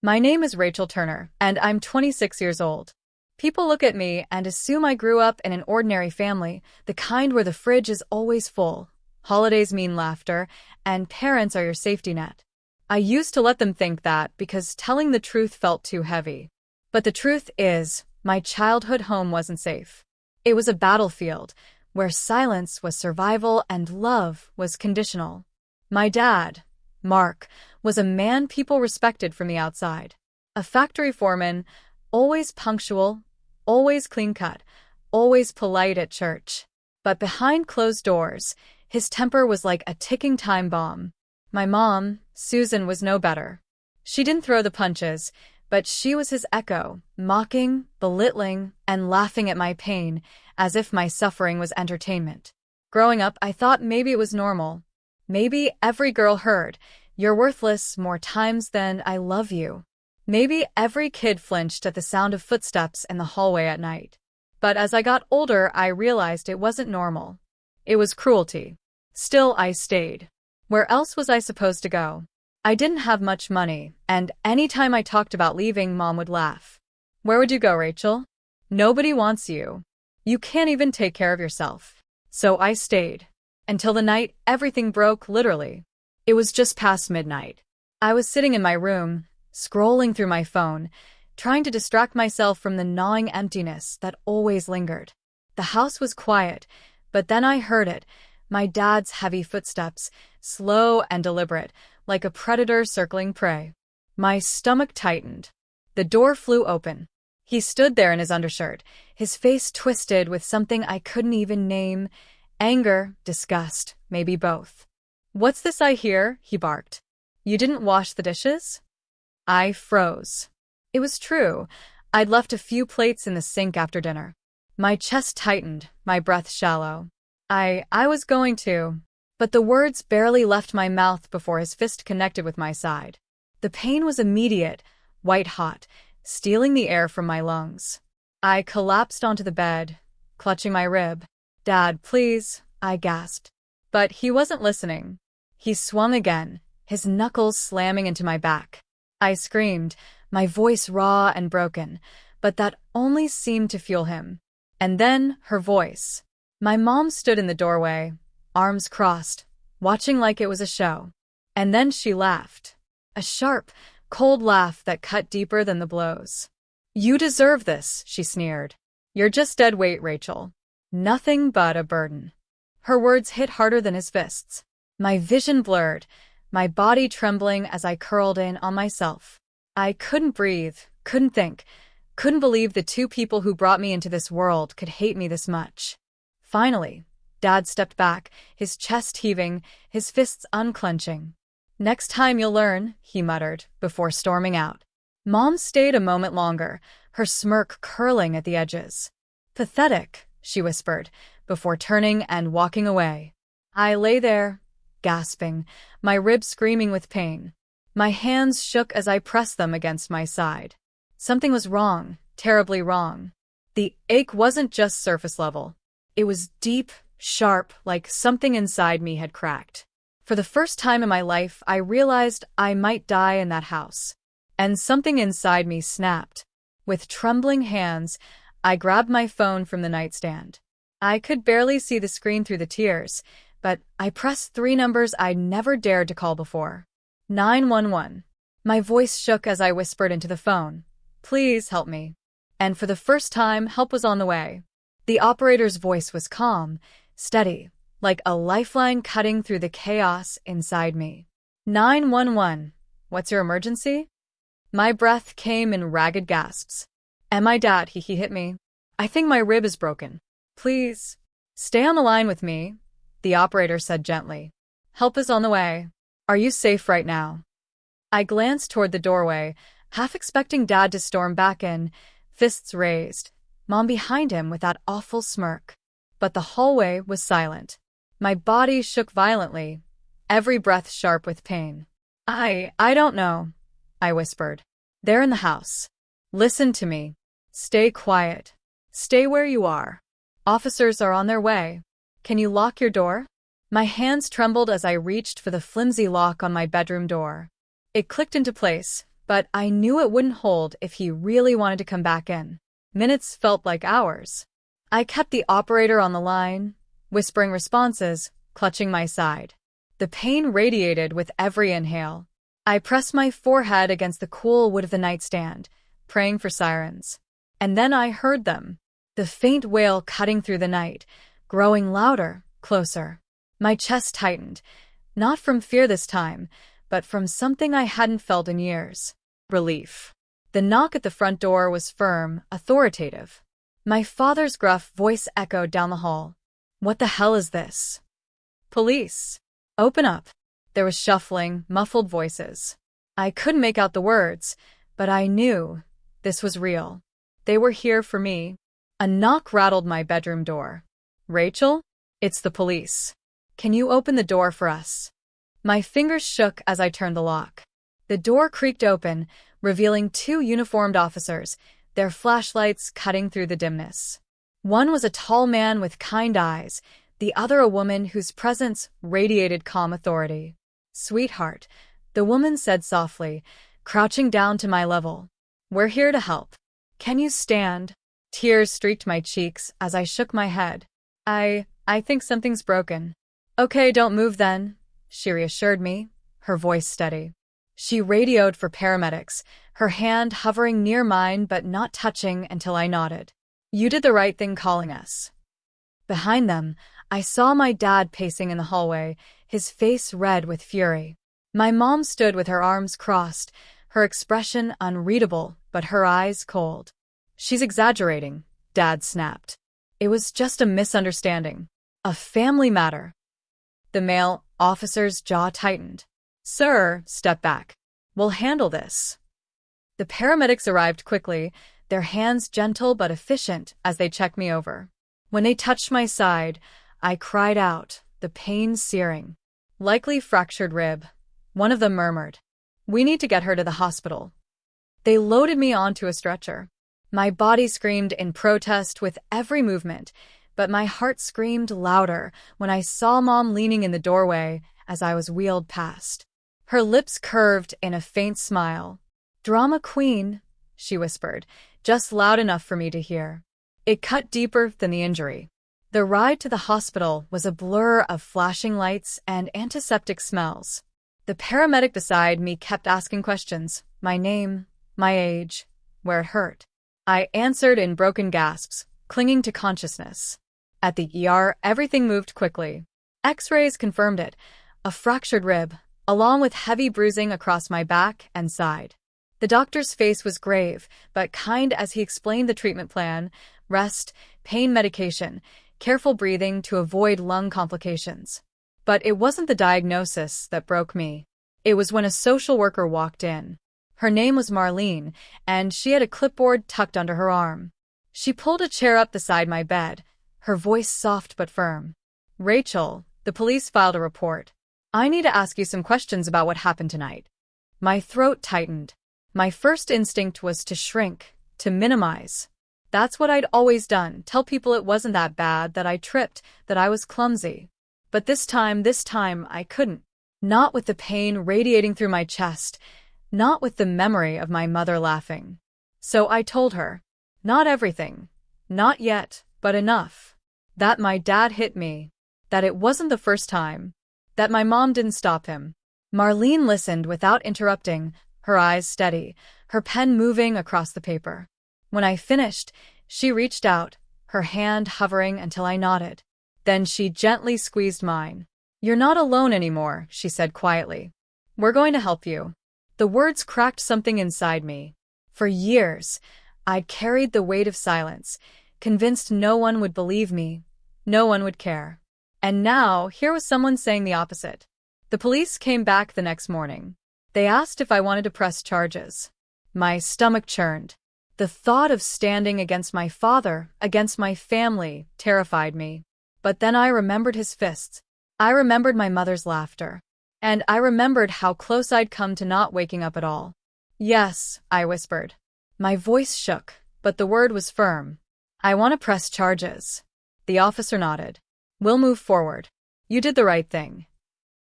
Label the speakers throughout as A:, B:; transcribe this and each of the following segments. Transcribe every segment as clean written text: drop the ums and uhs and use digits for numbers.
A: My name is Rachel Turner, and I'm 26 years old. People look at me and assume I grew up in an ordinary family, the kind where the fridge is always full, holidays mean laughter, and parents are your safety net. I used to let them think that because telling the truth felt too heavy. But the truth is, my childhood home wasn't safe. It was a battlefield, where silence was survival and love was conditional. My dad, Mark, was a man people respected from the outside. A factory foreman, always punctual, always clean-cut, always polite at church. But behind closed doors, his temper was like a ticking time bomb. My mom, Susan, was no better. She didn't throw the punches, but she was his echo, mocking, belittling, and laughing at my pain, as if my suffering was entertainment. Growing up, I thought maybe it was normal. Maybe every girl heard, "You're worthless," more times than "I love you." Maybe every kid flinched at the sound of footsteps in the hallway at night. But as I got older, I realized it wasn't normal. It was cruelty. Still, I stayed. Where else was I supposed to go? I didn't have much money, and anytime I talked about leaving, Mom would laugh. "Where would you go, Rachel? Nobody wants you. You can't even take care of yourself." So I stayed. Until the night everything broke, literally. It was just past midnight. I was sitting in my room, scrolling through my phone, trying to distract myself from the gnawing emptiness that always lingered. The house was quiet, but then I heard it, my dad's heavy footsteps, slow and deliberate, like a predator circling prey. My stomach tightened. The door flew open. He stood there in his undershirt, his face twisted with something I couldn't even name. Anger, disgust, maybe both. "What's this I hear?" he barked. "You didn't wash the dishes?" I froze. It was true. I'd left a few plates in the sink after dinner. My chest tightened, my breath shallow. I was going to. But the words barely left my mouth before his fist connected with my side. The pain was immediate, white-hot, stealing the air from my lungs. I collapsed onto the bed, clutching my rib. "Dad, please," I gasped. But he wasn't listening. He swung again, his knuckles slamming into my back. I screamed, my voice raw and broken, but that only seemed to fuel him. And then, her voice. My mom stood in the doorway, arms crossed, watching like it was a show. And then she laughed. A sharp, cold laugh that cut deeper than the blows. "You deserve this," she sneered. "You're just dead weight, Rachel. Nothing but a burden." Her words hit harder than his fists. My vision blurred, my body trembling as I curled in on myself. I couldn't breathe, couldn't think, couldn't believe the two people who brought me into this world could hate me this much. Finally, Dad stepped back, his chest heaving, his fists unclenching. "Next time you'll learn," he muttered, before storming out. Mom stayed a moment longer, her smirk curling at the edges. "Pathetic," she whispered, before turning and walking away. I lay there, gasping, my ribs screaming with pain. My hands shook as I pressed them against my side. Something was wrong, terribly wrong. The ache wasn't just surface level. It was deep, sharp, like something inside me had cracked. For the first time in my life, I realized I might die in that house. And something inside me snapped. With trembling hands, I grabbed my phone from the nightstand. I could barely see the screen through the tears, but I pressed 3 numbers I'd never dared to call before. 911. My voice shook as I whispered into the phone, "Please help me." And for the first time, help was on the way. The operator's voice was calm, steady, like a lifeline cutting through the chaos inside me. 911. "What's your emergency?" My breath came in ragged gasps. "And my dad, he hit me. I think my rib is broken. Please, stay on the line with me," the operator said gently. "Help is on the way. Are you safe right now?" I glanced toward the doorway, half expecting Dad to storm back in, fists raised, Mom behind him with that awful smirk. But the hallway was silent. My body shook violently, every breath sharp with pain. I don't know," I whispered. "They're in the house. Listen to me. Stay quiet. Stay where you are. Officers are on their way. Can you lock your door?" My hands trembled as I reached for the flimsy lock on my bedroom door. It clicked into place, but I knew it wouldn't hold if he really wanted to come back in. Minutes felt like hours. I kept the operator on the line, whispering responses, clutching my side. The pain radiated with every inhale. I pressed my forehead against the cool wood of the nightstand, praying for sirens. And then I heard them. The faint wail cutting through the night, growing louder, closer. My chest tightened, not from fear this time, but from something I hadn't felt in years. Relief. The knock at the front door was firm, authoritative. My father's gruff voice echoed down the hall. "What the hell is this?" "Police. Open up." There was shuffling, muffled voices. I couldn't make out the words, but I knew this was real. They were here for me. A knock rattled my bedroom door. "Rachel? It's the police. Can you open the door for us?" My fingers shook as I turned the lock. The door creaked open, revealing two uniformed officers, their flashlights cutting through the dimness. One was a tall man with kind eyes, the other a woman whose presence radiated calm authority. "Sweetheart," the woman said softly, crouching down to my level. "We're here to help. Can you stand?" Tears streaked my cheeks as I shook my head. I think something's broken." "Okay, don't move then," she reassured me, her voice steady. She radioed for paramedics, her hand hovering near mine but not touching until I nodded. "You did the right thing calling us." Behind them, I saw my dad pacing in the hallway, his face red with fury. My mom stood with her arms crossed, her expression unreadable but her eyes cold. "She's exaggerating," Dad snapped. "It was just a misunderstanding. A family matter." The male officer's jaw tightened. "Sir, step back. We'll handle this." The paramedics arrived quickly, their hands gentle but efficient as they checked me over. When they touched my side, I cried out, the pain searing. "Likely fractured rib," one of them murmured. "We need to get her to the hospital." They loaded me onto a stretcher. My body screamed in protest with every movement, but my heart screamed louder when I saw Mom leaning in the doorway as I was wheeled past. Her lips curved in a faint smile. "Drama queen," she whispered, just loud enough for me to hear. It cut deeper than the injury. The ride to the hospital was a blur of flashing lights and antiseptic smells. The paramedic beside me kept asking questions, my name, my age, where it hurt. I answered in broken gasps, clinging to consciousness. At the ER, everything moved quickly. X-rays confirmed it, a fractured rib, along with heavy bruising across my back and side. The doctor's face was grave, but kind as he explained the treatment plan: rest, pain medication, careful breathing to avoid lung complications. But it wasn't the diagnosis that broke me. It was when a social worker walked in. Her name was Marlene, and she had a clipboard tucked under her arm. She pulled a chair up beside my bed, her voice soft but firm. "Rachel, the police filed a report. I need to ask you some questions about what happened tonight." My throat tightened. My first instinct was to shrink, to minimize. That's what I'd always done, tell people it wasn't that bad, that I tripped, that I was clumsy. But this time I couldn't. Not with the pain radiating through my chest, not with the memory of my mother laughing. So I told her. Not everything. Not yet, but enough. That my dad hit me. That it wasn't the first time. That my mom didn't stop him. Marlene listened without interrupting, her eyes steady, her pen moving across the paper. When I finished, she reached out, her hand hovering until I nodded. Then she gently squeezed mine. "You're not alone anymore," she said quietly. "We're going to help you." The words cracked something inside me. For years, I'd carried the weight of silence, convinced no one would believe me, no one would care. And now, here was someone saying the opposite. The police came back the next morning. They asked if I wanted to press charges. My stomach churned. The thought of standing against my father, against my family, terrified me. But then I remembered his fists. I remembered my mother's laughter. And I remembered how close I'd come to not waking up at all. "Yes," I whispered. My voice shook, but the word was firm. "I want to press charges." The officer nodded. "We'll move forward. You did the right thing."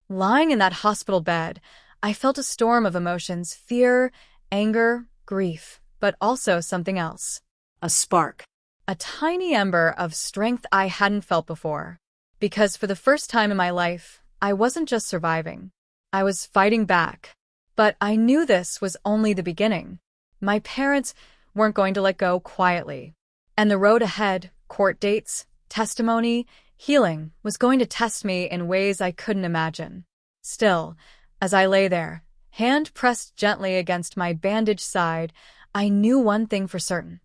A: Lying in that hospital bed, I felt a storm of emotions: fear, Anger, grief, but also something else.
B: A spark.
A: A tiny ember of strength I hadn't felt before. Because for the first time in my life, I wasn't just surviving. I was fighting back. But I knew this was only the beginning. My parents weren't going to let go quietly. And the road ahead, court dates, testimony, healing, was going to test me in ways I couldn't imagine. Still, as I lay there, hand pressed gently against my bandaged side, I knew one thing for certain.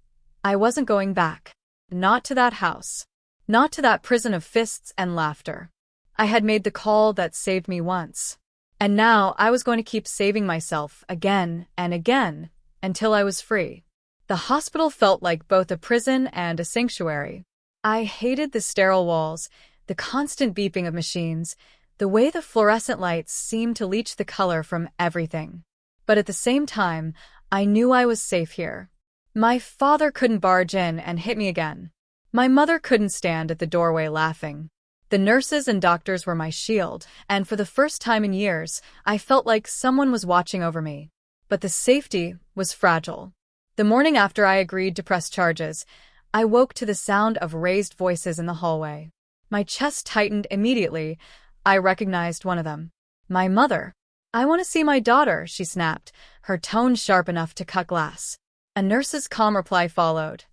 A: I wasn't going back. Not to that house. Not to that prison of fists and laughter. I had made the call that saved me once. And now I was going to keep saving myself again and again until I was free. The hospital felt like both a prison and a sanctuary. I hated the sterile walls, the constant beeping of machines, the way the fluorescent lights seemed to leach the color from everything. But at the same time, I knew I was safe here. My father couldn't barge in and hit me again. My mother couldn't stand at the doorway laughing. The nurses and doctors were my shield, and for the first time in years, I felt like someone was watching over me. But the safety was fragile. The morning after I agreed to press charges, I woke to the sound of raised voices in the hallway. My chest tightened immediately. I recognized one of them. My mother. "I want to see my daughter," she snapped, her tone sharp enough to cut glass. A nurse's calm reply followed.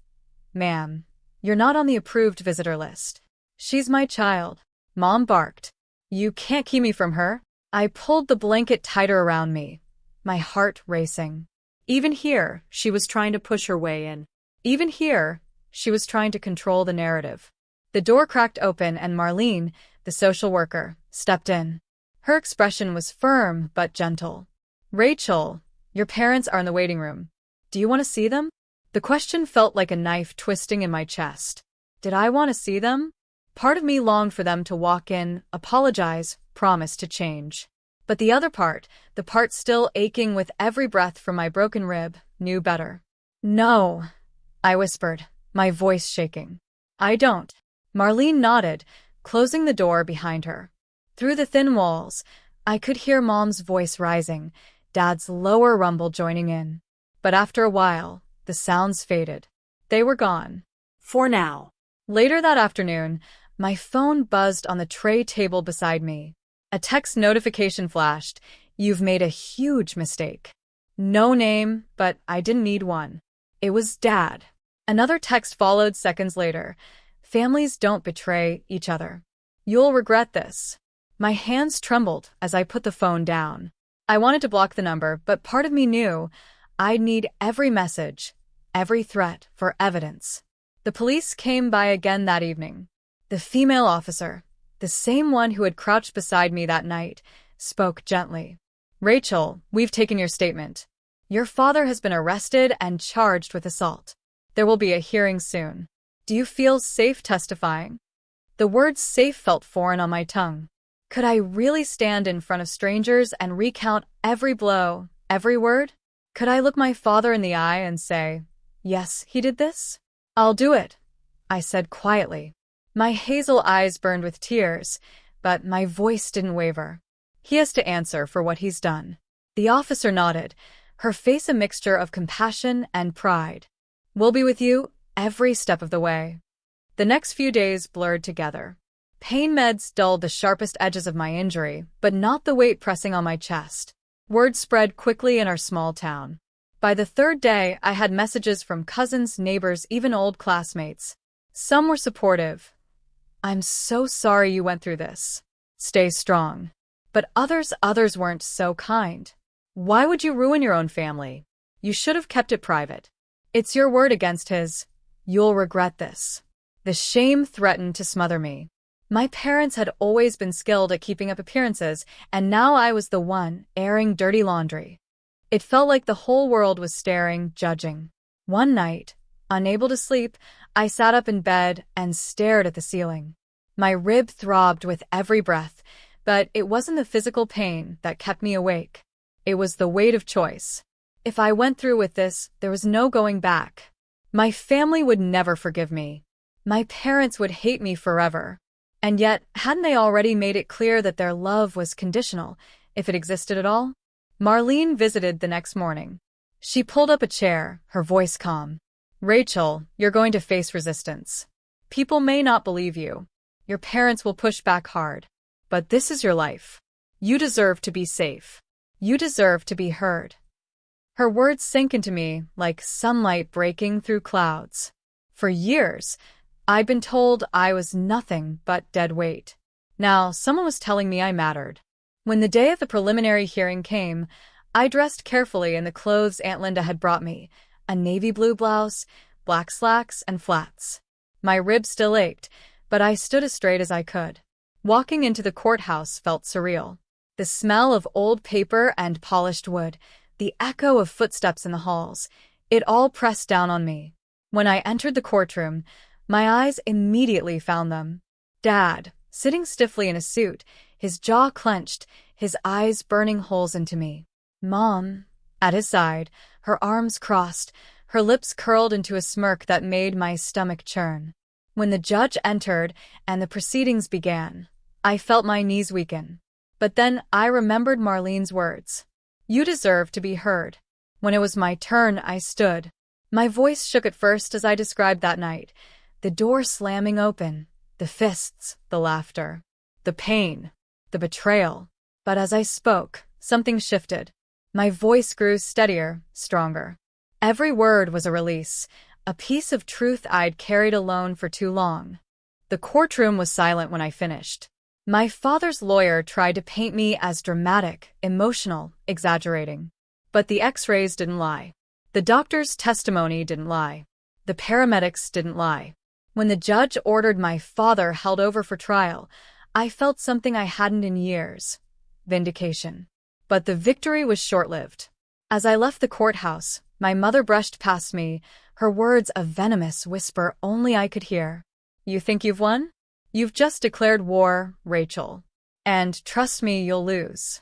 A: "Ma'am, you're not on the approved visitor list." "She's my child," Mom barked. "You can't keep me from her." I pulled the blanket tighter around me, my heart racing. Even here, she was trying to push her way in. Even here, she was trying to control the narrative. The door cracked open and Marlene, the social worker, stepped in. Her expression was firm but gentle. "Rachel, your parents are in the waiting room. Do you want to see them?" The question felt like a knife twisting in my chest. Did I want to see them? Part of me longed for them to walk in, apologize, promise to change. But the other part, the part still aching with every breath from my broken rib, knew better. "No," I whispered, my voice shaking. "I don't." Marlene nodded, closing the door behind her. Through the thin walls, I could hear Mom's voice rising, Dad's lower rumble joining in. But after a while, the sounds faded. They were gone.
B: For now.
A: Later that afternoon, my phone buzzed on the tray table beside me. A text notification flashed. "You've made a huge mistake." No name, but I didn't need one. It was Dad. Another text followed seconds later. "Families don't betray each other. You'll regret this." My hands trembled as I put the phone down. I wanted to block the number, but part of me knew I'd need every message, every threat for evidence. The police came by again that evening. The female officer, the same one who had crouched beside me that night, spoke gently. "Rachel, we've taken your statement. Your father has been arrested and charged with assault. There will be a hearing soon. Do you feel safe testifying?" The word safe felt foreign on my tongue. Could I really stand in front of strangers and recount every blow, every word? Could I look my father in the eye and say, "Yes, he did this"? "I'll do it," I said quietly. My hazel eyes burned with tears, but my voice didn't waver. "He has to answer for what he's done." The officer nodded, her face a mixture of compassion and pride. "We'll be with you every step of the way." The next few days blurred together. Pain meds dulled the sharpest edges of my injury, but not the weight pressing on my chest. Word spread quickly in our small town. By the third day, I had messages from cousins, neighbors, even old classmates. Some were supportive. "I'm so sorry you went through this. Stay strong." But others weren't so kind. "Why would you ruin your own family? You should have kept it private. It's your word against his. You'll regret this." The shame threatened to smother me. My parents had always been skilled at keeping up appearances, and now I was the one airing dirty laundry. It felt like the whole world was staring, judging. One night, unable to sleep, I sat up in bed and stared at the ceiling. My rib throbbed with every breath, but it wasn't the physical pain that kept me awake. It was the weight of choice. If I went through with this, there was no going back. My family would never forgive me. My parents would hate me forever. And yet, hadn't they already made it clear that their love was conditional, if it existed at all? Marlene visited the next morning. She pulled up a chair, her voice calm. Rachel, you're going to face resistance. People may not believe you. Your parents will push back hard. But this is your life. You deserve to be safe. You deserve to be heard. Her words sank into me like sunlight breaking through clouds. For years, I'd been told I was nothing but dead weight. Now, someone was telling me I mattered. When the day of the preliminary hearing came, I dressed carefully in the clothes Aunt Linda had brought me, a navy blue blouse, black slacks, and flats. My ribs still ached, but I stood as straight as I could. Walking into the courthouse felt surreal. The smell of old paper and polished wood, the echo of footsteps in the halls, it all pressed down on me. When I entered the courtroom, my eyes immediately found them. Dad, sitting stiffly in a suit, his jaw clenched, his eyes burning holes into me. Mom, at his side, her arms crossed, her lips curled into a smirk that made my stomach churn. When the judge entered and the proceedings began, I felt my knees weaken. But then I remembered Marlene's words. You deserve to be heard. When it was my turn, I stood. My voice shook at first as I described that night. The door slamming open, the fists, the laughter, the pain, the betrayal. But as I spoke, something shifted. My voice grew steadier, stronger. Every word was a release, a piece of truth I'd carried alone for too long. The courtroom was silent when I finished. My father's lawyer tried to paint me as dramatic, emotional, exaggerating. But the x-rays didn't lie. The doctor's testimony didn't lie. The paramedics didn't lie. When the judge ordered my father held over for trial, I felt something I hadn't in years. Vindication. But the victory was short-lived. As I left the courthouse, my mother brushed past me, her words a venomous whisper only I could hear. You think you've won? You've just declared war, Rachel. And trust me, you'll lose.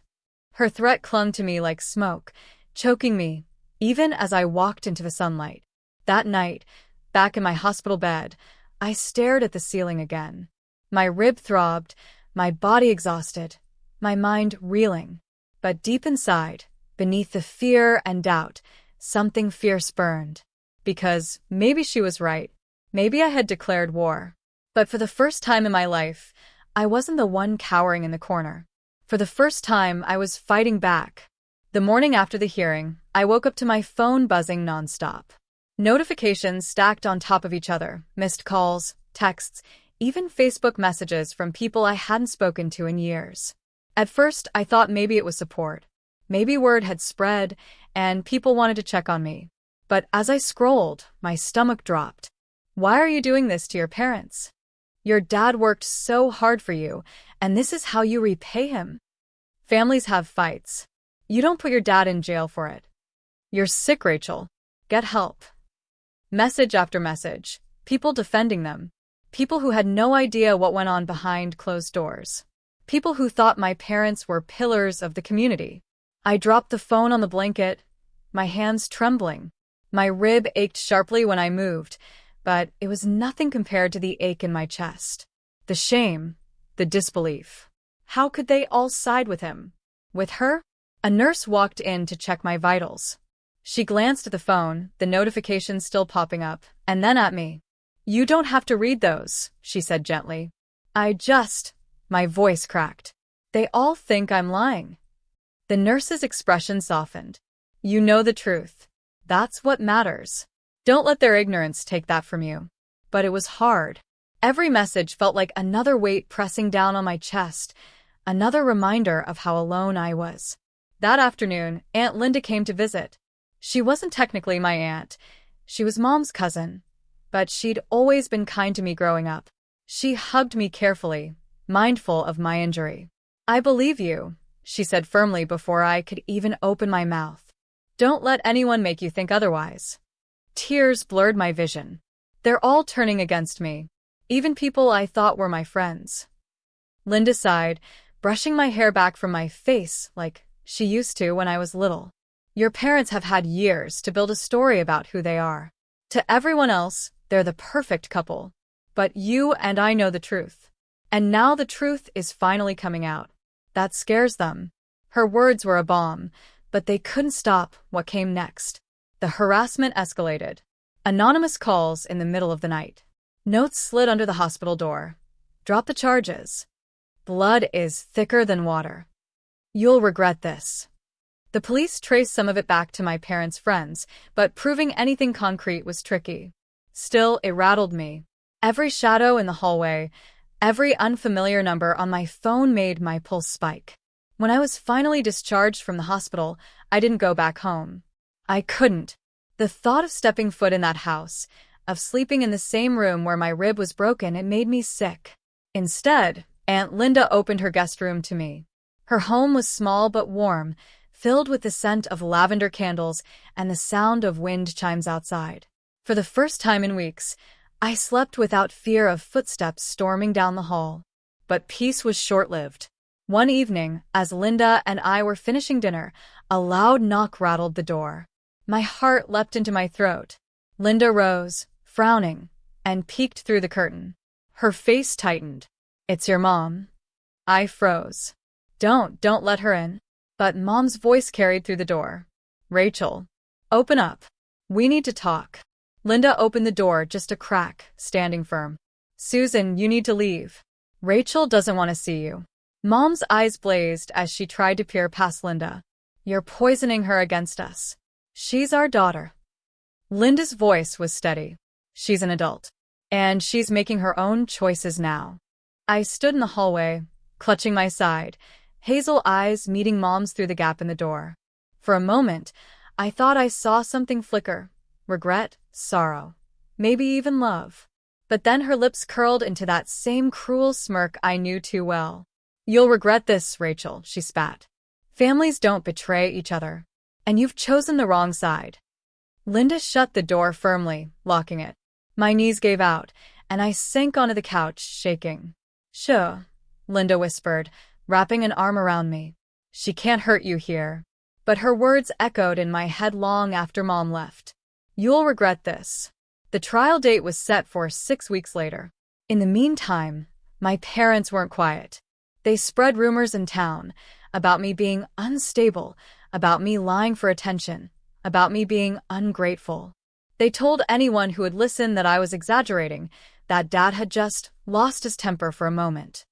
A: Her threat clung to me like smoke, choking me, even as I walked into the sunlight. That night, back in my hospital bed, I stared at the ceiling again. My rib throbbed, my body exhausted, my mind reeling. But deep inside, beneath the fear and doubt, something fierce burned. Because maybe she was right. Maybe I had declared war. But for the first time in my life, I wasn't the one cowering in the corner. For the first time, I was fighting back. The morning after the hearing, I woke up to my phone buzzing nonstop. Notifications stacked on top of each other, missed calls, texts, even Facebook messages from people I hadn't spoken to in years. At first, I thought maybe it was support. Maybe word had spread, and people wanted to check on me. But as I scrolled, my stomach dropped. Why are you doing this to your parents? Your dad worked so hard for you, and this is how you repay him. Families have fights. You don't put your dad in jail for it. You're sick, Rachel. Get help. Message after message. People defending them. People who had no idea what went on behind closed doors. People who thought my parents were pillars of the community. I dropped the phone on the blanket, my hands trembling. My rib ached sharply when I moved, but it was nothing compared to the ache in my chest. The shame, the disbelief. How could they all side with him? With her? A nurse walked in to check my vitals. She glanced at the phone, the notifications still popping up, and then at me. You don't have to read those, she said gently. My voice cracked. They all think I'm lying. The nurse's expression softened. You know the truth. That's what matters. Don't let their ignorance take that from you. But it was hard. Every message felt like another weight pressing down on my chest, another reminder of how alone I was. That afternoon, Aunt Linda came to visit. She wasn't technically my aunt. She was Mom's cousin. But she'd always been kind to me growing up. She hugged me carefully, mindful of my injury. I believe you, she said firmly before I could even open my mouth. Don't let anyone make you think otherwise. Tears blurred my vision. They're all turning against me, even people I thought were my friends. Linda sighed, brushing my hair back from my face like she used to when I was little. Your parents have had years to build a story about who they are. To everyone else, they're the perfect couple. But you and I know the truth. And now the truth is finally coming out. That scares them. Her words were a bomb, but they couldn't stop what came next. The harassment escalated. Anonymous calls in the middle of the night. Notes slid under the hospital door. Drop the charges. Blood is thicker than water. You'll regret this. The police traced some of it back to my parents' friends, but proving anything concrete was tricky. Still, it rattled me. Every shadow in the hallway, every unfamiliar number on my phone made my pulse spike. When I was finally discharged from the hospital, I didn't go back home. I couldn't. The thought of stepping foot in that house, of sleeping in the same room where my rib was broken, it made me sick. Instead, Aunt Linda opened her guest room to me. Her home was small but warm, filled with the scent of lavender candles and the sound of wind chimes outside. For the first time in weeks, I slept without fear of footsteps storming down the hall. But peace was short-lived. One evening, as Linda and I were finishing dinner, a loud knock rattled the door. My heart leapt into my throat. Linda rose, frowning, and peeked through the curtain. Her face tightened. "It's your mom." I froze. Don't let her in." But Mom's voice carried through the door. "Rachel, open up. We need to talk." Linda opened the door just a crack, standing firm. "Susan, you need to leave. Rachel doesn't want to see you." Mom's eyes blazed as she tried to peer past Linda. "You're poisoning her against us. She's our daughter." Linda's voice was steady. "She's an adult. And she's making her own choices now." I stood in the hallway, clutching my side, hazel eyes meeting Mom's through the gap in the door. For a moment, I thought I saw something flicker. Regret, sorrow, maybe even love. But then her lips curled into that same cruel smirk I knew too well. "You'll regret this, Rachel," she spat. "Families don't betray each other. And you've chosen the wrong side." Linda shut the door firmly, locking it. My knees gave out, and I sank onto the couch, shaking. "Sure," Linda whispered, wrapping an arm around me. "She can't hurt you here." But her words echoed in my head long after Mom left. "You'll regret this." The trial date was set for 6 weeks later. In the meantime, my parents weren't quiet. They spread rumors in town about me being unstable, about me lying for attention, about me being ungrateful. They told anyone who would listen that I was exaggerating, that Dad had just lost his temper for a moment.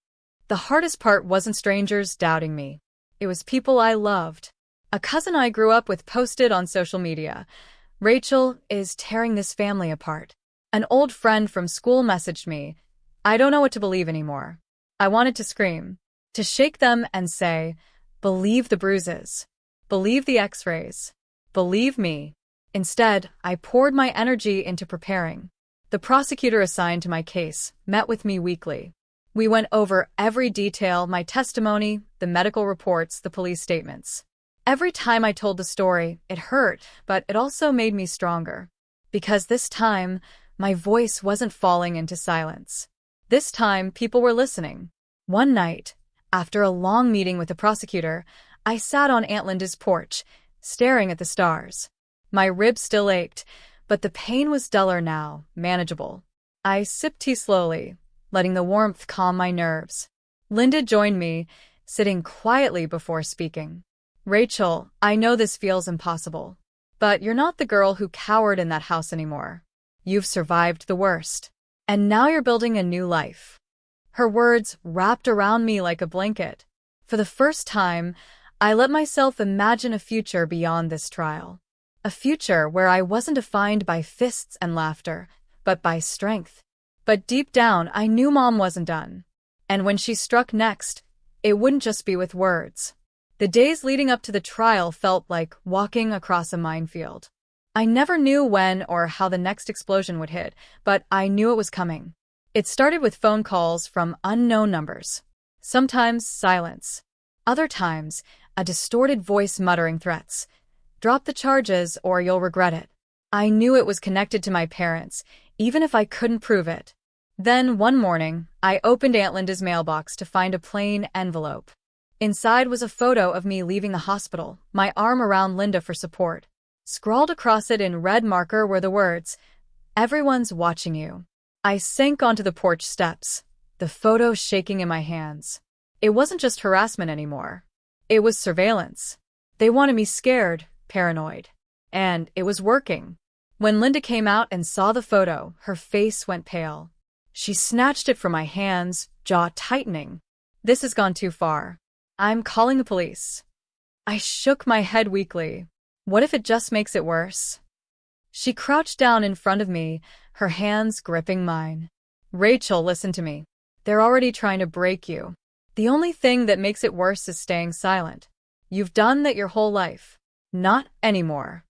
A: The hardest part wasn't strangers doubting me. It was people I loved. A cousin I grew up with posted on social media, "Rachel is tearing this family apart." An old friend from school messaged me, "I don't know what to believe anymore." I wanted to scream, to shake them and say, "Believe the bruises. Believe the x-rays. Believe me." Instead, I poured my energy into preparing. The prosecutor assigned to my case met with me weekly. We went over every detail, my testimony, the medical reports, the police statements. Every time I told the story, it hurt, but it also made me stronger. Because this time, my voice wasn't falling into silence. This time, people were listening. One night, after a long meeting with the prosecutor, I sat on Aunt Linda's porch, staring at the stars. My ribs still ached, but the pain was duller now, manageable. I sipped tea slowly, letting the warmth calm my nerves. Linda joined me, sitting quietly before speaking. "Rachel, I know this feels impossible, but you're not the girl who cowered in that house anymore. You've survived the worst, and now you're building a new life." Her words wrapped around me like a blanket. For the first time, I let myself imagine a future beyond this trial. A future where I wasn't defined by fists and laughter, but by strength. But deep down, I knew Mom wasn't done. And when she struck next, it wouldn't just be with words. The days leading up to the trial felt like walking across a minefield. I never knew when or how the next explosion would hit, but I knew it was coming. It started with phone calls from unknown numbers. Sometimes silence. Other times, a distorted voice muttering threats. "Drop the charges or you'll regret it." I knew it was connected to my parents, even if I couldn't prove it. Then, one morning, I opened Aunt Linda's mailbox to find a plain envelope. Inside was a photo of me leaving the hospital, my arm around Linda for support. Scrawled across it in red marker were the words, "Everyone's watching you." I sank onto the porch steps, the photo shaking in my hands. It wasn't just harassment anymore. It was surveillance. They wanted me scared, paranoid. And it was working. When Linda came out and saw the photo, her face went pale. She snatched it from my hands, jaw tightening. This has gone too far. I'm calling the police. I shook my head weakly. What if it just makes it worse? She crouched down in front of me, her hands gripping mine. Rachel, listen to me. They're already trying to break you. The only thing that makes it worse is staying silent. You've done that your whole life. Not anymore.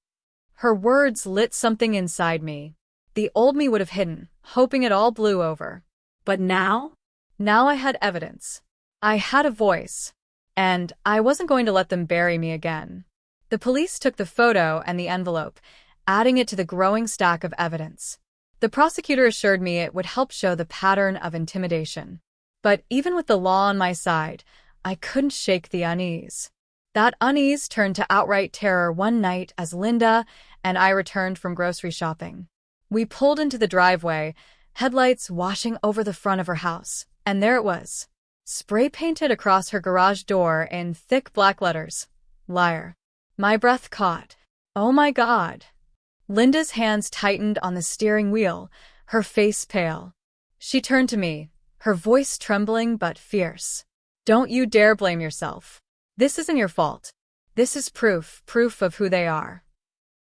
A: Her words lit something inside me. The old me would have hidden, hoping it all blew over.
B: But now?
A: Now I had evidence. I had a voice. And I wasn't going to let them bury me again. The police took the photo and the envelope, adding it to the growing stack of evidence. The prosecutor assured me it would help show the pattern of intimidation. But even with the law on my side, I couldn't shake the unease. That unease turned to outright terror one night as Linda and I returned from grocery shopping. We pulled into the driveway, headlights washing over the front of her house, and there it was, spray-painted across her garage door in thick black letters. Liar. My breath caught. Oh my God. Linda's hands tightened on the steering wheel, her face pale. She turned to me, her voice trembling but fierce. Don't you dare blame yourself. This isn't your fault. This is proof of who they are.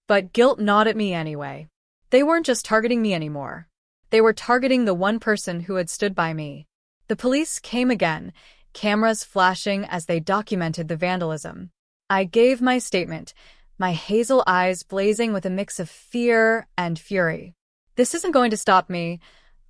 A: But guilt gnawed at me anyway. They weren't just targeting me anymore. They were targeting the one person who had stood by me. The police came again, cameras flashing as they documented the vandalism. I gave my statement, my hazel eyes blazing with a mix of fear and fury. This isn't going to stop me,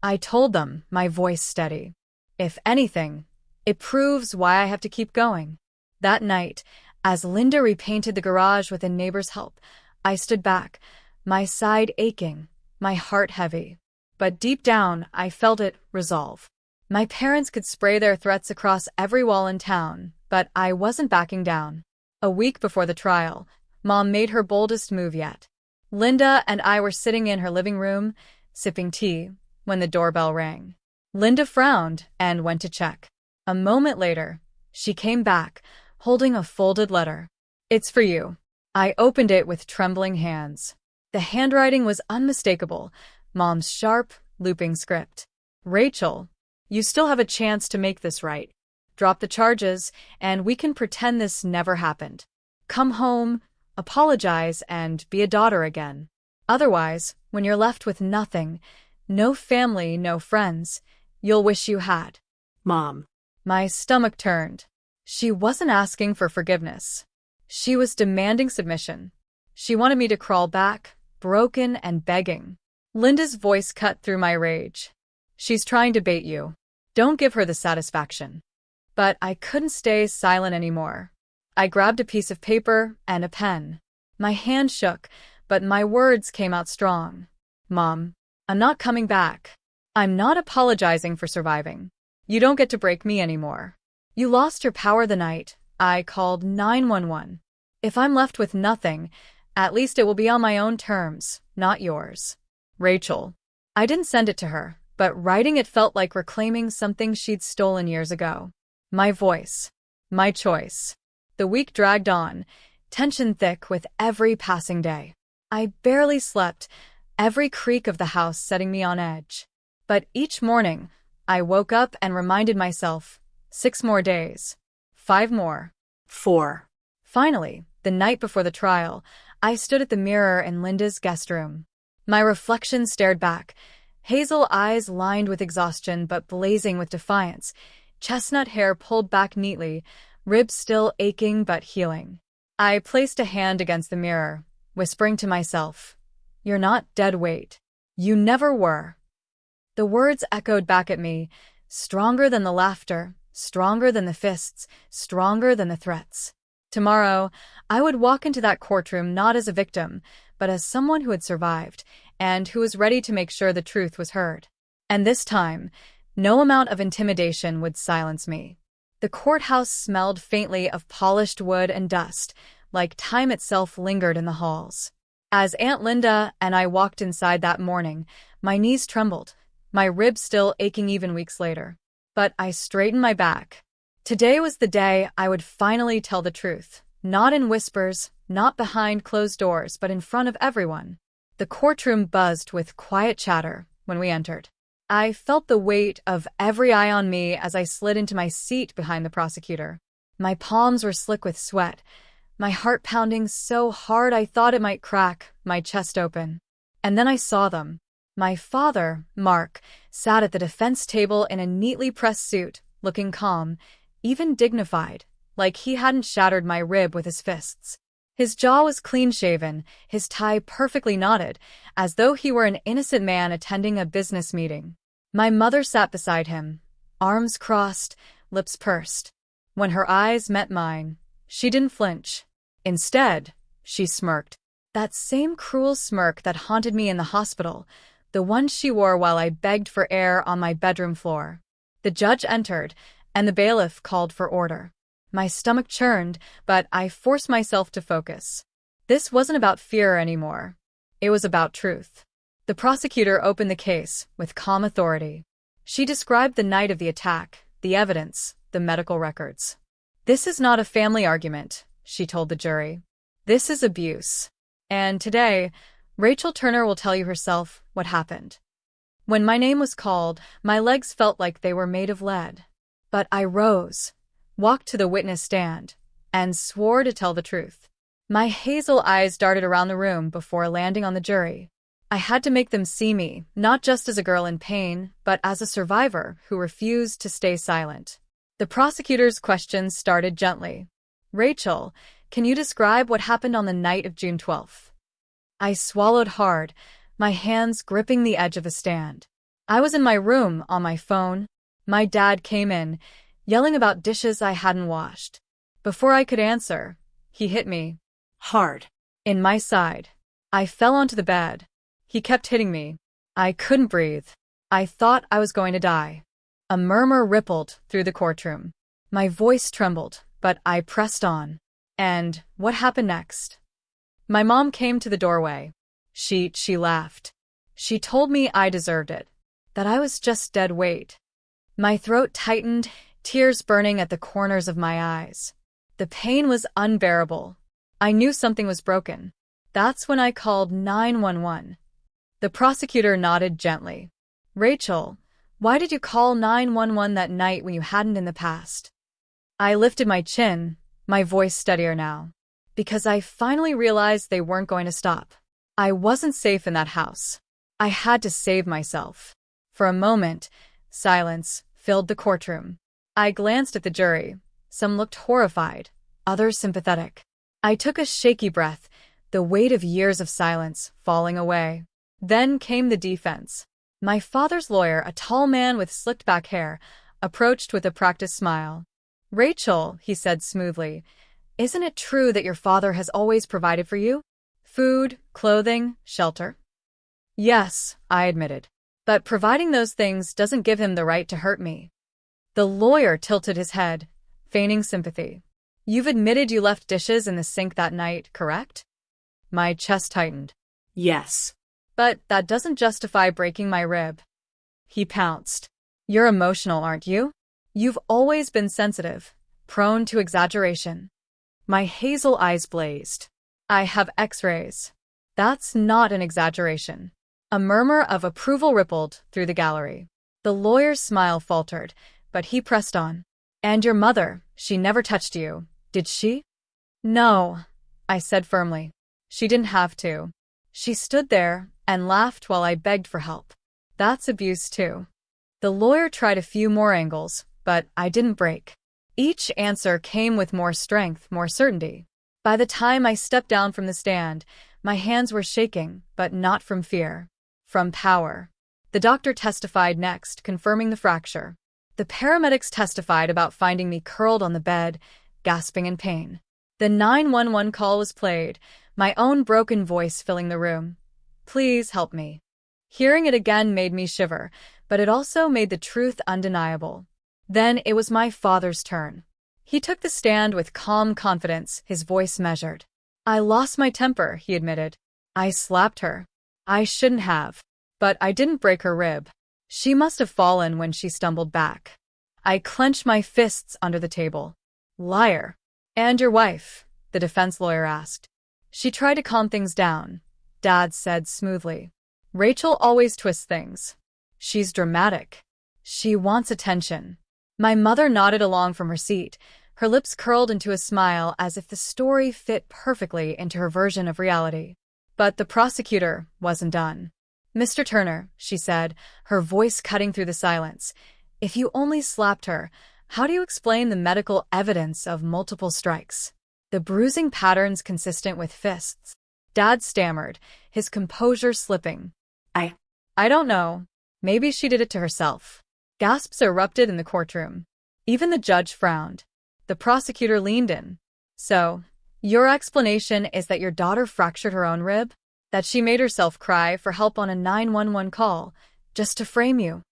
A: I told them, my voice steady. If anything, it proves why I have to keep going. That night, as Linda repainted the garage with a neighbor's help, I stood back, my side aching, my heart heavy. But deep down, I felt it resolve. My parents could spray their threats across every wall in town, but I wasn't backing down. A week before the trial, Mom made her boldest move yet. Linda and I were sitting in her living room, sipping tea, when the doorbell rang. Linda frowned and went to check. A moment later, she came back, holding a folded letter. It's for you. I opened it with trembling hands. The handwriting was unmistakable, Mom's sharp, looping script. Rachel, you still have a chance to make this right. Drop the charges, and we can pretend this never happened. Come home, apologize, and be a daughter again. Otherwise, when you're left with nothing, no family, no friends, you'll wish you had.
B: Mom.
A: My stomach turned. She wasn't asking for forgiveness. She was demanding submission. She wanted me to crawl back, broken and begging. Linda's voice cut through my rage. She's trying to bait you. Don't give her the satisfaction. But I couldn't stay silent anymore. I grabbed a piece of paper and a pen. My hand shook, but my words came out strong. Mom, I'm not coming back. I'm not apologizing for surviving. You don't get to break me anymore. You lost your power the night I called 911. If I'm left with nothing, at least it will be on my own terms, not yours. Rachel. I didn't send it to her, but writing it felt like reclaiming something she'd stolen years ago. My voice. My choice. The week dragged on, tension thick with every passing day. I barely slept, every creak of the house setting me on edge. But each morning, I woke up and reminded myself, 6 more days. 5 more.
B: 4.
A: Finally, the night before the trial, I stood at the mirror in Linda's guest room. My reflection stared back, hazel eyes lined with exhaustion but blazing with defiance, chestnut hair pulled back neatly, ribs still aching but healing. I placed a hand against the mirror, whispering to myself, "You're not dead weight. You never were." The words echoed back at me, stronger than the laughter, stronger than the fists, stronger than the threats. Tomorrow, I would walk into that courtroom not as a victim, but as someone who had survived, and who was ready to make sure the truth was heard. And this time, no amount of intimidation would silence me. The courthouse smelled faintly of polished wood and dust, like time itself lingered in the halls. As Aunt Linda and I walked inside that morning, my knees trembled, my ribs still aching even weeks later. But I straightened my back. Today was the day I would finally tell the truth, Not in whispers, not behind closed doors, but in front of everyone. The courtroom buzzed with quiet chatter when we entered. I felt the weight of every eye on me as I slid into my seat behind the prosecutor. My palms were slick with sweat, my heart pounding so hard I thought it might crack, my chest open. And then I saw them. My father, Mark, sat at the defense table in a neatly pressed suit, looking calm, even dignified, like he hadn't shattered my rib with his fists. His jaw was clean-shaven, his tie perfectly knotted, as though he were an innocent man attending a business meeting. My mother sat beside him, arms crossed, lips pursed. When her eyes met mine, she didn't flinch. Instead, she smirked. That same cruel smirk that haunted me in the hospital, the one she wore while I begged for air on my bedroom floor. The judge entered, and the bailiff called for order. My stomach churned, but I forced myself to focus. This wasn't about fear anymore. It was about truth. The prosecutor opened the case with calm authority. She described the night of the attack, the evidence, the medical records. "This is not a family argument," she told the jury. "This is abuse. And today, Rachel Turner will tell you herself what happened." When my name was called, my legs felt like they were made of lead. But I rose, walked to the witness stand, and swore to tell the truth. My hazel eyes darted around the room before landing on the jury. I had to make them see me, not just as a girl in pain, but as a survivor who refused to stay silent. The prosecutor's questions started gently. "Rachel, can you describe what happened on the night of June 12th?" I swallowed hard, my hands gripping the edge of the stand. I was in my room on my phone. My dad came in, yelling about dishes I hadn't washed. Before I could answer, he hit me.
B: Hard.
A: In my side. I fell onto the bed. He kept hitting me. I couldn't breathe. I thought I was going to die. A murmur rippled through the courtroom. My voice trembled, but I pressed on. And what happened next? My mom came to the doorway. She laughed. She told me I deserved it, that I was just dead weight. My throat tightened, tears burning at the corners of my eyes. The pain was unbearable. I knew something was broken. That's when I called 911. The prosecutor nodded gently. "Rachel, why did you call 911 that night when you hadn't in the past?" I lifted my chin, my voice steadier now. Because I finally realized they weren't going to stop. I wasn't safe in that house. I had to save myself. For a moment, silence filled the courtroom. I glanced at the jury. Some looked horrified, others sympathetic. I took a shaky breath, the weight of years of silence falling away. Then came the defense. My father's lawyer, a tall man with slicked back hair, approached with a practiced smile. "Rachel," he said smoothly, "isn't it true that your father has always provided for you? Food, clothing, shelter?" "Yes," I admitted. "But providing those things doesn't give him the right to hurt me." The lawyer tilted his head, feigning sympathy. "You've admitted you left dishes in the sink that night, correct?" My chest tightened.
B: Yes.
A: "But that doesn't justify breaking my rib." He pounced. "You're emotional, aren't you? You've always been sensitive, prone to exaggeration." My hazel eyes blazed. "I have X-rays. That's not an exaggeration." A murmur of approval rippled through the gallery. The lawyer's smile faltered, but he pressed on. "And your mother, she never touched you, did she?" "No," I said firmly. "She didn't have to. She stood there and laughed while I begged for help. That's abuse too." The lawyer tried a few more angles, but I didn't break. Each answer came with more strength, more certainty. By the time I stepped down from the stand, my hands were shaking, but not from fear. From power. The doctor testified next, confirming the fracture. The paramedics testified about finding me curled on the bed, gasping in pain. The 911 call was played, my own broken voice filling the room. "Please help me." Hearing it again made me shiver, but it also made the truth undeniable. Then it was my father's turn. He took the stand with calm confidence, his voice measured. "I lost my temper," he admitted. "I slapped her. I shouldn't have. But I didn't break her rib. She must have fallen when she stumbled back." I clenched my fists under the table. "Liar. And your wife. the defense lawyer asked. She tried to calm things down. Dad said smoothly. Rachel always twists things. She's dramatic. She wants attention. My mother nodded along from her seat, her lips curled into a smile as if the story fit perfectly into her version of reality. But the prosecutor wasn't done. Mr. Turner, she said, her voice cutting through the silence, if you only slapped her, how do you explain the medical evidence of multiple strikes? The bruising patterns consistent with fists. Dad stammered, his composure slipping. I don't know. Maybe she did it to herself. Gasps erupted in the courtroom. Even the judge frowned. The prosecutor leaned in. So, your explanation is that your daughter fractured her own rib? That she made herself cry for help on a 911 call, just to frame you?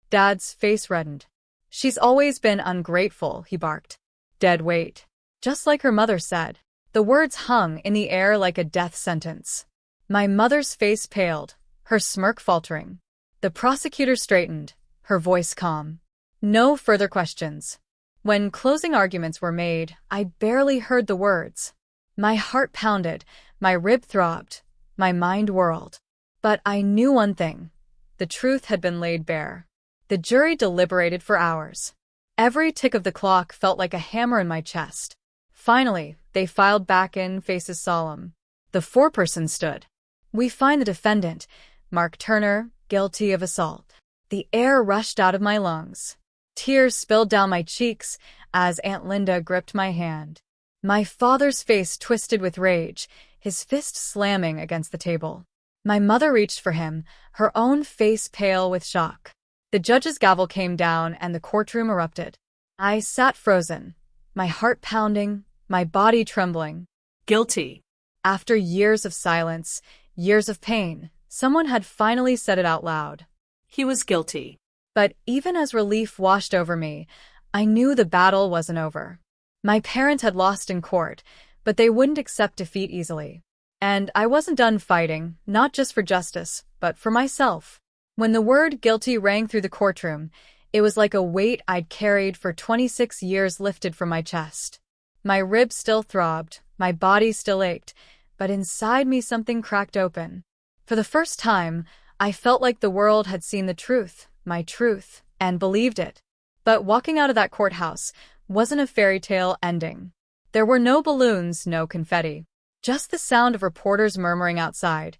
A: Dad's face reddened. She's always been ungrateful, he barked. Dead weight. Just like her mother said. The words hung in the air like a death sentence. My mother's face paled, her smirk faltering. The prosecutor straightened, her voice calm. No further questions. When closing arguments were made, I barely heard the words. My heart pounded, my rib throbbed, my mind whirled. But I knew one thing. The truth had been laid bare. The jury deliberated for hours. Every tick of the clock felt like a hammer in my chest. Finally, they filed back in, faces solemn. The foreperson stood. We find the defendant, Mark Turner, guilty of assault. The air rushed out of my lungs. Tears spilled down my cheeks as Aunt Linda gripped my hand. My father's face twisted with rage, his fist slamming against the table. My mother reached for him, her own face pale with shock. The judge's gavel came down and the courtroom erupted. I sat frozen, my heart pounding, my body trembling.
B: Guilty.
A: After years of silence, years of pain, someone had finally said it out loud.
B: He was guilty.
A: But even as relief washed over me, I knew the battle wasn't over. My parents had lost in court, but they wouldn't accept defeat easily. And I wasn't done fighting, not just for justice, but for myself. When the word guilty rang through the courtroom, it was like a weight I'd carried for 26 years lifted from my chest. My ribs still throbbed, my body still ached, but inside me something cracked open. For the first time, I felt like the world had seen the truth, my truth, and believed it. But walking out of that courthouse wasn't a fairy tale ending. There were no balloons, no confetti. Just the sound of reporters murmuring outside,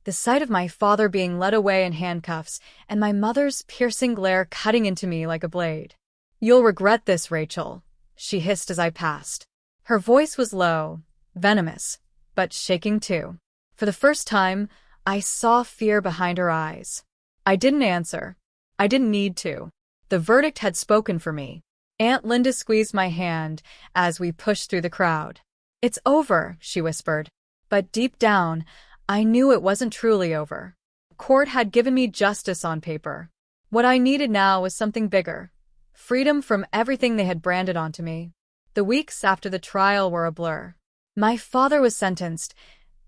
A: the sight of my father being led away in handcuffs, and my mother's piercing glare cutting into me like a blade. You'll regret this, Rachel, she hissed as I passed. Her voice was low, venomous, but shaking too. For the first time, I saw fear behind her eyes. I didn't answer. I didn't need to. The verdict had spoken for me. Aunt Linda squeezed my hand as we pushed through the crowd. It's over, she whispered. But deep down, I knew it wasn't truly over. Court had given me justice on paper. What I needed now was something bigger. Freedom from everything they had branded onto me. The weeks after the trial were a blur. My father was sentenced,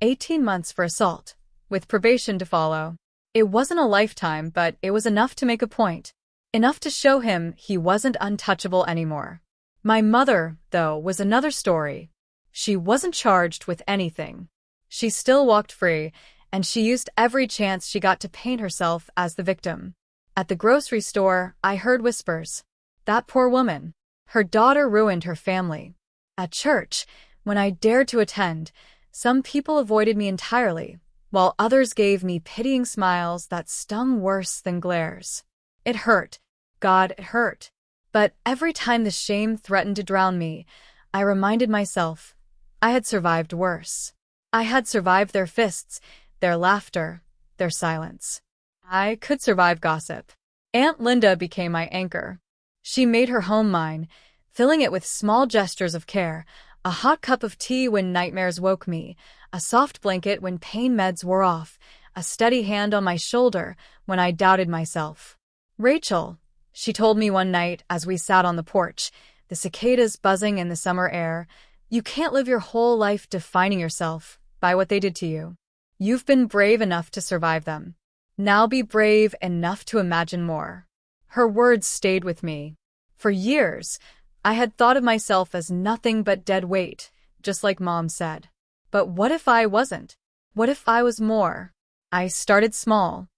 A: 18 months for assault, with probation to follow. It wasn't a lifetime, but it was enough to make a point. Enough to show him he wasn't untouchable anymore. My mother, though, was another story. She wasn't charged with anything. She still walked free, and she used every chance she got to paint herself as the victim. At the grocery store, I heard whispers. That poor woman. Her daughter ruined her family. At church, when I dared to attend, some people avoided me entirely, while others gave me pitying smiles that stung worse than glares. It hurt. God, it hurt. But every time the shame threatened to drown me, I reminded myself, I had survived worse. I had survived their fists, their laughter, their silence. I could survive gossip. Aunt Linda became my anchor. She made her home mine, filling it with small gestures of care, a hot cup of tea when nightmares woke me, a soft blanket when pain meds wore off, a steady hand on my shoulder when I doubted myself. Rachel, she told me one night as we sat on the porch, the cicadas buzzing in the summer air, you can't live your whole life defining yourself by what they did to you. You've been brave enough to survive them. Now be brave enough to imagine more. Her words stayed with me. For years, I had thought of myself as nothing but dead weight, just like Mom said. But what if I wasn't? What if I was more? I started small.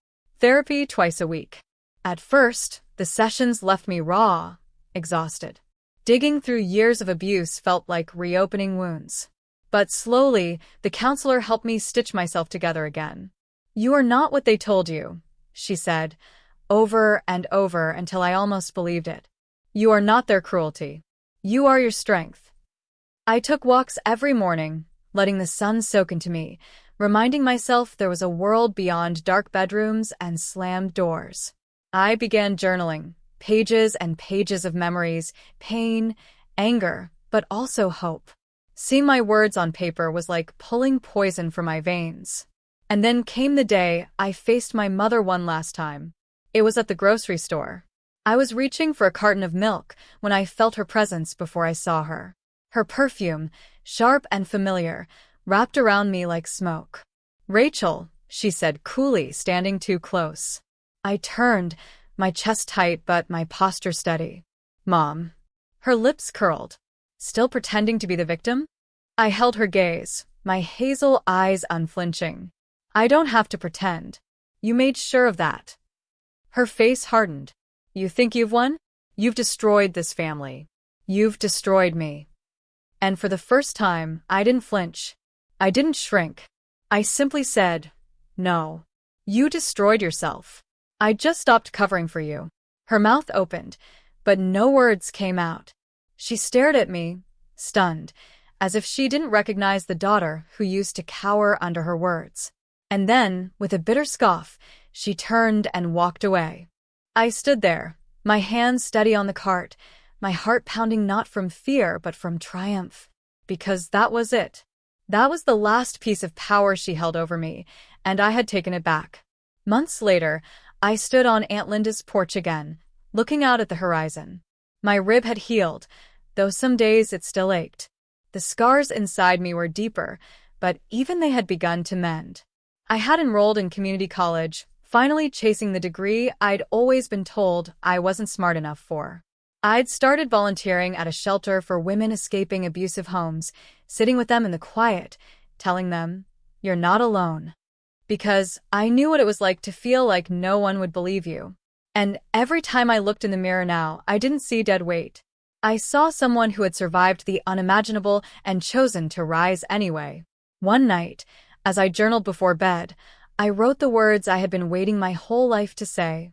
A: Therapy twice a week. At first, the sessions left me raw, exhausted. Digging through years of abuse felt like reopening wounds. But slowly, the counselor helped me stitch myself together again. "You are not what they told you," she said, over and over until I almost believed it. "You are not their cruelty. You are your strength." I took walks every morning, letting the sun soak into me, reminding myself there was a world beyond dark bedrooms and slammed doors. I began journaling, pages and pages of memories, pain, anger, but also hope. Seeing my words on paper was like pulling poison from my veins. And then came the day I faced my mother one last time. It was at the grocery store. I was reaching for a carton of milk when I felt her presence before I saw her. Her perfume, sharp and familiar, wrapped around me like smoke. "Rachel," she said coolly, standing too close. I turned, my chest tight but my posture steady. "Mom." Her lips curled. Still pretending to be the victim? I held her gaze, my hazel eyes unflinching. "I don't have to pretend. You made sure of that." Her face hardened. "You think you've won? You've destroyed this family. You've destroyed me." And for the first time, I didn't flinch. I didn't shrink. I simply said, "No. You destroyed yourself. I just stopped covering for you." Her mouth opened, but no words came out. She stared at me, stunned, as if she didn't recognize the daughter who used to cower under her words. And then, with a bitter scoff, she turned and walked away. I stood there, my hands steady on the cart, my heart pounding not from fear but from triumph. Because that was it. That was the last piece of power she held over me, and I had taken it back. Months later, I stood on Aunt Linda's porch again, looking out at the horizon. My rib had healed, though some days it still ached. The scars inside me were deeper, but even they had begun to mend. I had enrolled in community college, finally chasing the degree I'd always been told I wasn't smart enough for. I'd started volunteering at a shelter for women escaping abusive homes, sitting with them in the quiet, telling them, "You're not alone." Because I knew what it was like to feel like no one would believe you. And every time I looked in the mirror now, I didn't see dead weight. I saw someone who had survived the unimaginable and chosen to rise anyway. One night, as I journaled before bed, I wrote the words I had been waiting my whole life to say.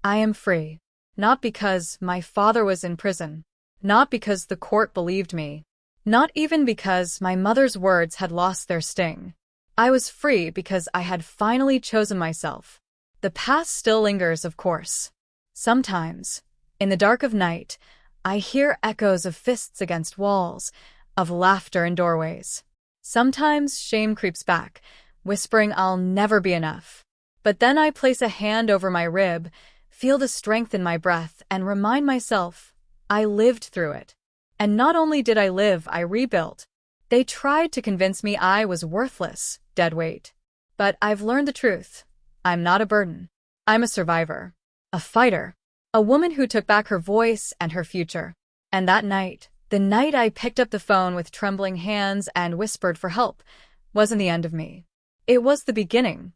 A: I am free. Not because my father was in prison. Not because the court believed me. Not even because my mother's words had lost their sting. I was free because I had finally chosen myself. The past still lingers, of course. Sometimes, in the dark of night, I hear echoes of fists against walls, of laughter in doorways. Sometimes shame creeps back, whispering I'll never be enough. But then I place a hand over my rib, feel the strength in my breath, and remind myself, I lived through it. And not only did I live, I rebuilt. They tried to convince me I was worthless, dead weight. But I've learned the truth. I'm not a burden. I'm a survivor. A fighter. A woman who took back her voice and her future. And that night, the night I picked up the phone with trembling hands and whispered for help, wasn't the end of me. It was the beginning.